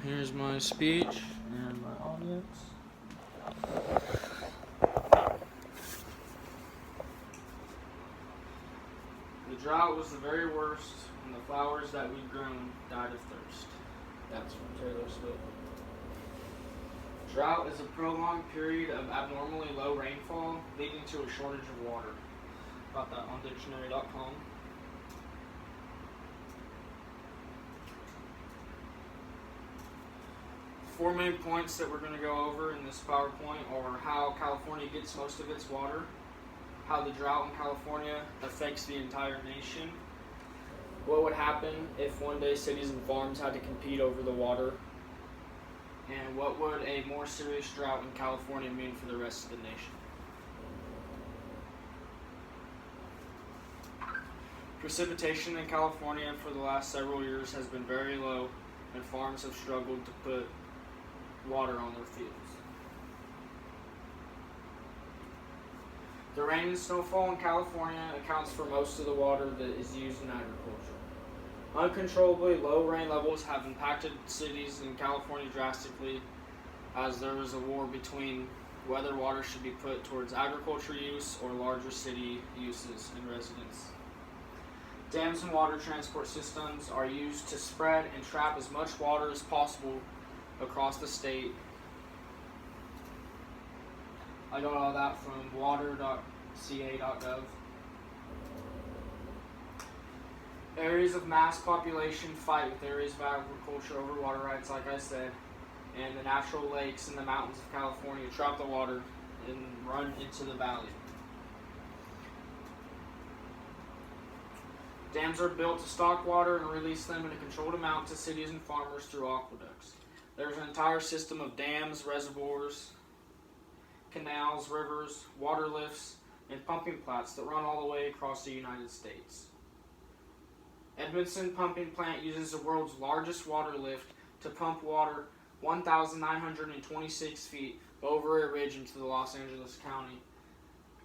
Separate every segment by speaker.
Speaker 1: Here's my speech and my audience. The drought was the very worst, and the flowers that we'd grown died of thirst. That's from Taylor Swift. Drought is a prolonged period of abnormally low rainfall, leading to a shortage of water. Got that on dictionary.com. Four main points that we're going to go over in this PowerPoint are how California gets most of its water, how the drought in California affects the entire nation, what would happen if one day cities and farms had to compete over the water, and what would a more serious drought in California mean for the rest of the nation. Precipitation in California for the last several years has been very low, and farms have struggled to put water on their fields. The rain and snowfall in California accounts for most of the water that is used in agriculture. Uncontrollably low rain levels have impacted cities in California drastically, as there is a war between whether water should be put towards agriculture use or larger city uses and residents. Dams and water transport systems are used to spread and trap as much water as possible across the state. I got all that from water.ca.gov. Areas of mass population fight with areas of agriculture over water rights, like I said, and the natural lakes and the mountains of California trap the water and run into the valley. Dams are built to stock water and release them in a controlled amount to cities and farmers through aqueducts. There's an entire system of dams, reservoirs, canals, rivers, water lifts, and pumping plants that run all the way across the United States. Edmondson Pumping Plant uses the world's largest water lift to pump water 1,926 feet over a ridge into the Los Angeles County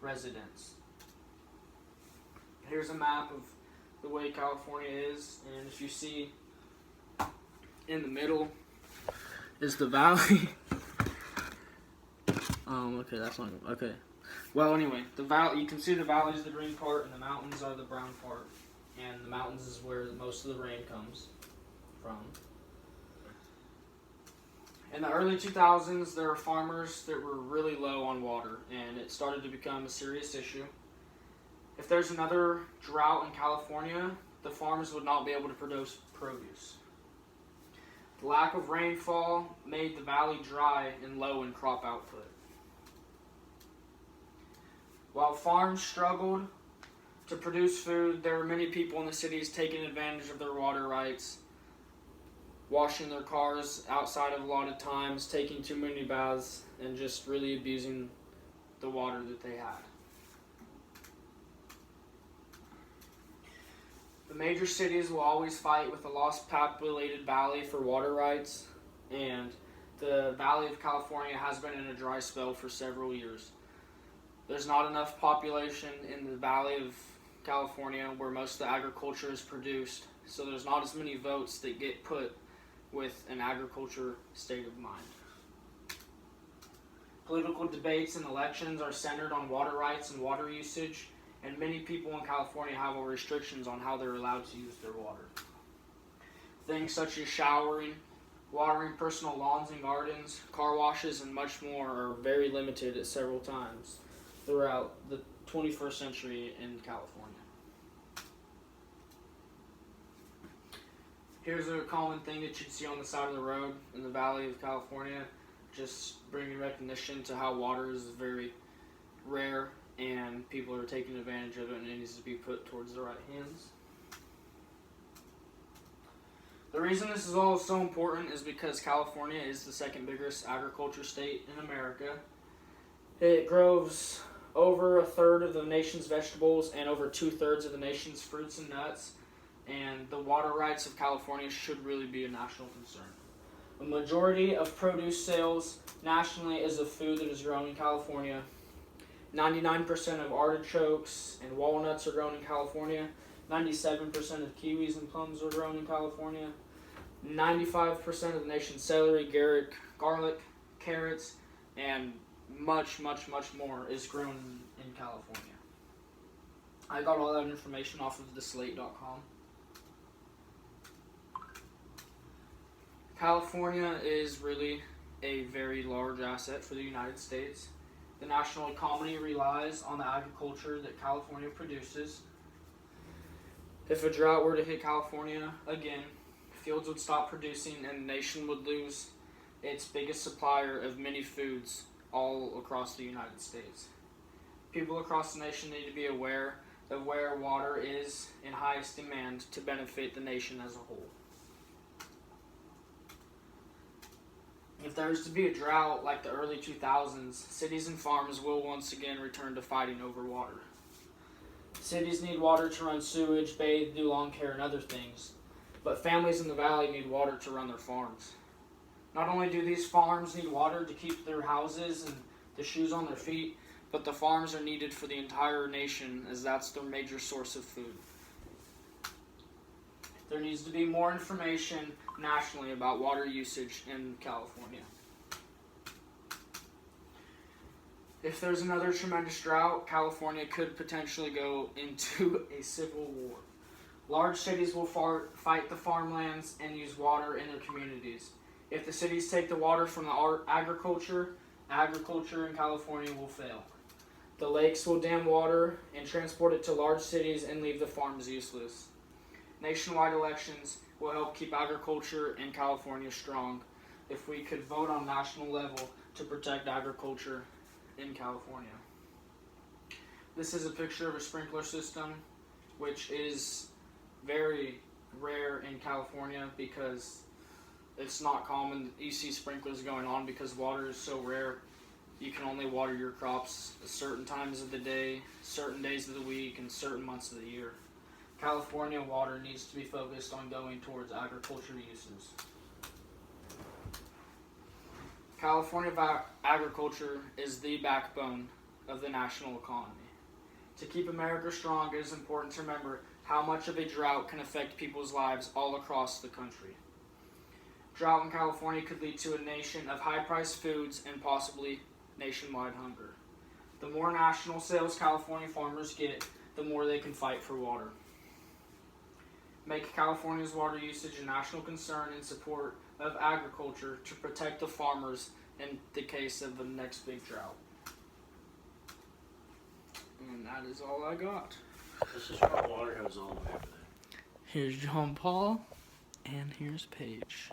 Speaker 1: residents. Here's a map of the way California is, and if you see in the middle is the valley. Okay, that's not good. Okay. Well, anyway, the valley, you can see the valley is the green part and the mountains are the brown part. And the mountains is where most of the rain comes from. In the early 2000s, there were farmers that were really low on water, and it started to become a serious issue. If there's another drought in California, the farmers would not be able to produce produce. The lack of rainfall made the valley dry and low in crop output. While farms struggled to produce food, there were many people in the cities taking advantage of their water rights, washing their cars outside of allotted times, taking too many baths, and just really abusing the water that they had. The major cities will always fight with the lost populated valley for water rights, and the Valley of California has been in a dry spell for several years. There's not enough population in the Valley of California where most of the agriculture is produced, so there's not as many votes that get put with an agriculture state of mind. Political debates and elections are centered on water rights and water usage, and many people in California have restrictions on how they're allowed to use their water. Things such as showering, watering personal lawns and gardens, car washes, and much more are very limited at several times throughout the 21st century in California. Here's a common thing that you'd see on the side of the road in the Valley of California, just bringing recognition to how water is very rare and people are taking advantage of it, and it needs to be put towards the right hands. The reason this is all so important is because California is the second biggest agriculture state in America. It grows over a third of the nation's vegetables and over 2/3 of the nation's fruits and nuts, and the water rights of California should really be a national concern. A majority of produce sales nationally is of food that is grown in California. 99% of artichokes and walnuts are grown in California. 97% of kiwis and plums are grown in California. 95% of the nation's celery, garlic, carrots, and much, much, much more is grown in California. I got all that information off of theslate.com. California is really a very large asset for the United States. The national economy relies on the agriculture that California produces. If a drought were to hit California again, fields would stop producing and the nation would lose its biggest supplier of many foods all across the United States. People across the nation need to be aware of where water is in highest demand to benefit the nation as a whole. If there is to be a drought like the early 2000s, cities and farms will once again return to fighting over water. Cities need water to run sewage, bathe, do lawn care, and other things, but families in the valley need water to run their farms. Not only do these farms need water to keep their houses and the shoes on their feet, but the farms are needed for the entire nation as that's their major source of food. There needs to be more information nationally about water usage in California. If there's another tremendous drought, California could potentially go into a civil war. Large cities will fight the farmlands and use water in their communities. If the cities take the water from the agriculture in California will fail. The lakes will dam water and transport it to large cities and leave the farms useless. Nationwide elections will help keep agriculture in California strong if we could vote on national level to protect agriculture in California. This is a picture of a sprinkler system, which is very rare in California because it's not common you see sprinklers going on because water is so rare. You can only water your crops at certain times of the day, certain days of the week, and certain months of the year. California water needs to be focused on going towards agriculture uses. California agriculture is the backbone of the national economy. To keep America strong, it is important to remember how much of a drought can affect people's lives all across the country. Drought in California could lead to a nation of high-priced foods and possibly nationwide hunger. The more national sales California farmers get, the more they can fight for water. Make California's water usage a national concern in support of agriculture to protect the farmers in the case of the next big drought. And that is all I got.
Speaker 2: This is our water hose all the way over there.
Speaker 1: Here's John Paul, and here's Paige.